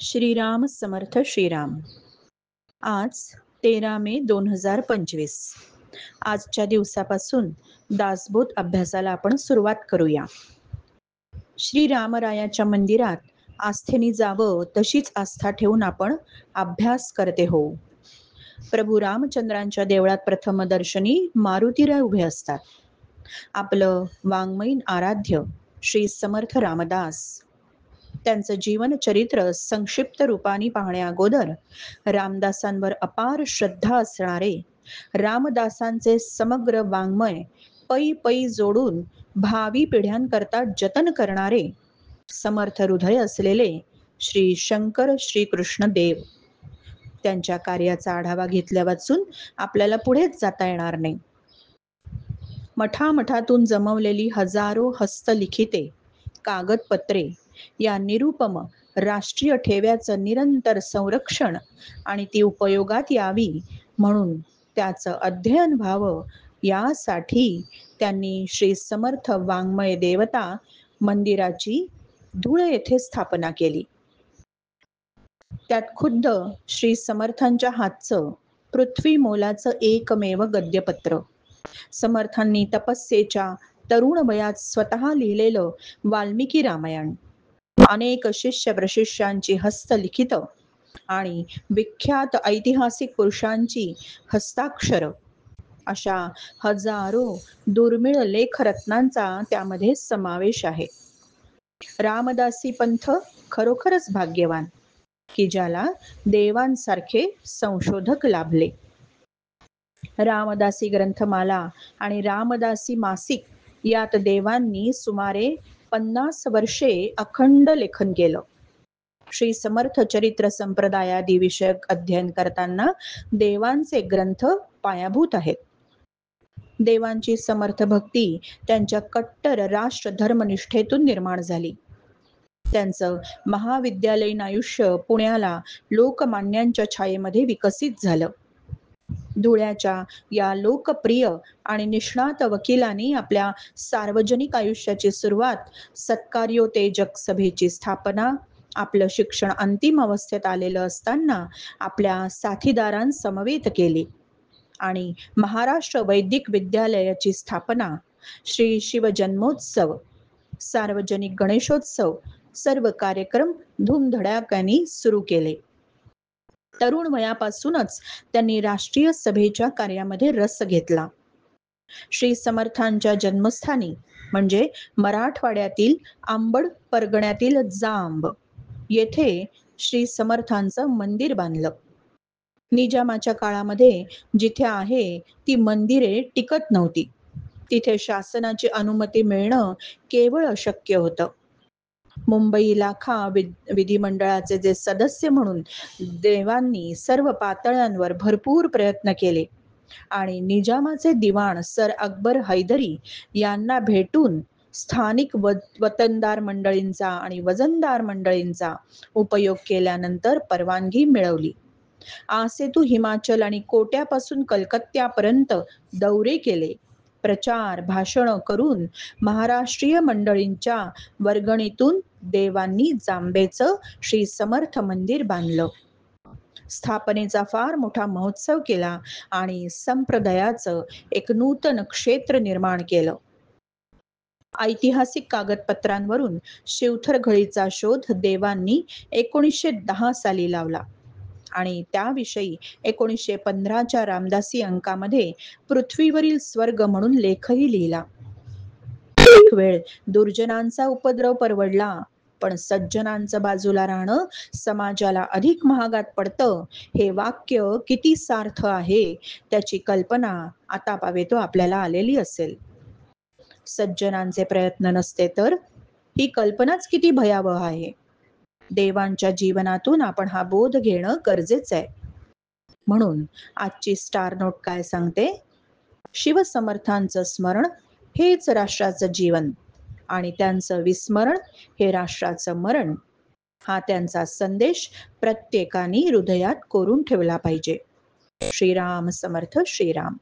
श्रीराम समर्थ श्रीराम. आज 13 मे 2025. आजच्या दिवसापासून दासबोध अभ्यासाला आपण सुरुवात करूया. श्रीरामरायाच्या मंदिरात आस्थेने जावं तशीच आस्था ठेवून आपण अभ्यास करते हो. प्रभू रामचंद्रांच्या देवळात प्रथम दर्शनी मारुतीराय उभे असतात. आपलं वाङ्मयीन आराध्य श्री समर्थ रामदास, त्यांचं जीवनचरित्र संक्षिप्त रूपाने पाहण्या अगोदर रामदासांवर अपार श्रद्धा असणारे, रामदासांचे समग्र वाङ्मय पै पै जोडून भावी पिढ्यांकरता जतन करणारे समर्थ हृदय असलेले श्री शंकर श्रीकृष्ण देव, त्यांच्या कार्याचा आढावा घेतल्या वाचून आपल्याला पुढेच जाता येणार नाही. मठामठातून जमवलेली हजारो हस्तलिखिते, कागदपत्रे या निरुपम राष्ट्रीय ठेव्याचं निरंतर संरक्षण आणि ती उपयोगात यावी म्हणून त्याचं अध्ययन व्हावं, यासाठी त्यांनी श्री समर्थ वाङ्मय देवता मंदिराची धुळे येथे स्थापना केली. त्यात खुद्द श्री समर्थांच्या हातचं पृथ्वी मोलाचं एकमेव गद्यपत्र, समर्थांनी तपस्येच्या तरुण वयात स्वतः लिहिलेलं वाल्मिकी रामायण, अनेक शिष्य प्रशिष्यांची हस्तलिखित आणि विख्यात ऐतिहासिक पुरुषांची हस्ताक्षर, अशा हजारो दुर्मिळ लेखरत्नांचा त्यामध्ये समावेश आहे. रामदासी पंथ खरोखरच भाग्यवान की ज्याला देवांसारखे संशोधक लाभले. रामदासी ग्रंथमाला आणि रामदासी मासिक यात देवांनी सुमारे 50 वर्षे अखंड लेखन केलं. श्री समर्थ चरित्र संप्रदायादी विषयक अध्ययन करताना देवांचे ग्रंथ पायाभूत आहेत. देवांची समर्थ भक्ती त्यांच्या कट्टर राष्ट्र धर्मनिष्ठेतून निर्माण झाली. त्यांचं महाविद्यालयीन आयुष्य पुण्याला लोकमान्यांच्या छायेमध्ये विकसित झालं. धुळ्याच्या या लोकप्रिय आणि निष्णात वकिलांनी आपल्या सार्वजनिक आयुष्याची सुरुवात सत्कार्योतेजक सभेची स्थापना, आपलं शिक्षण अंतिम अवस्थेत आलेलं असताना आपल्या साथीदारांसमवेत केली आणि महाराष्ट्र वैदिक विद्यालयाची स्थापना, श्री शिवजन्मोत्सव, सार्वजनिक गणेशोत्सव सर्व कार्यक्रम धूमधडाक्याने सुरू केले. तरुण वयापासूनच त्यांनी राष्ट्रीय सभेच्या कार्यामध्ये रस घेतला. श्री समर्थांच्या जन्मस्थानी म्हणजे मराठवाड्यातील आंबड परगण्यातील जांब येथे श्री समर्थांचं मंदिर बांधलं. निजामाच्या काळामध्ये जिथे आहे ती मंदिरे टिकत नव्हती, तिथे शासनाची अनुमती मिळणं केवळ अशक्य होतं. मुंबई लाखा विधिमंडळाचे जे सदस्य म्हणून देवांनी सर्व पातळ्यांवर भरपूर प्रयत्न केले आणि निजामाचे दिवाण सर अकबर हैदरी यांना भेटून स्थानिक वतनदार मंडळींचा आणि वजनदार मंडळींचा उपयोग केल्यानंतर परवानगी मिळवली. आसेतू हिमाचल आणि कोट्यापासून कलकत्त्यापर्यंत दौरे केले, प्रचार भाषण करून महाराष्ट्रीय मंडळींच्या वर्गणीतून देवांनी जांबेचं श्री समर्थ मंदिर बांधलं. स्थापनेचा फार मोठा महोत्सव केला आणि संप्रदायाचं एक नूतन क्षेत्र निर्माण केलं. ऐतिहासिक कागदपत्रांवरून शिवथर घळीचा शोध देवांनी 1910 साली लावला आणि त्याविषयी 1915च्या रामदासी अंकामध्ये पृथ्वीवरील स्वर्ग म्हणून लेखही लिहिला. एक वेळ दुर्जनांचा उपद्रव परवडला, पण सज्जनांचं बाजूला राहणं समाजाला अधिक महागात पडतं, हे वाक्य किती सार्थ आहे त्याची कल्पना आता पावेतो आपल्याला आलेली असेल. सज्जनांचे प्रयत्न नसते तर ही कल्पनाच किती भयावह आहे. देवांच्या जीवनातून आपण हा बोध घेणं गरजेचं आहे. म्हणून आजची स्टार नोट काय सांगते? शिवसमर्थांचं स्मरण हेच राष्ट्राचं जीवन आणि त्यांचं विस्मरण हे राष्ट्राचं मरण, हा त्यांचा संदेश प्रत्येकाने हृदयात कोरून ठेवला पाहिजे. श्रीराम समर्थ श्रीराम.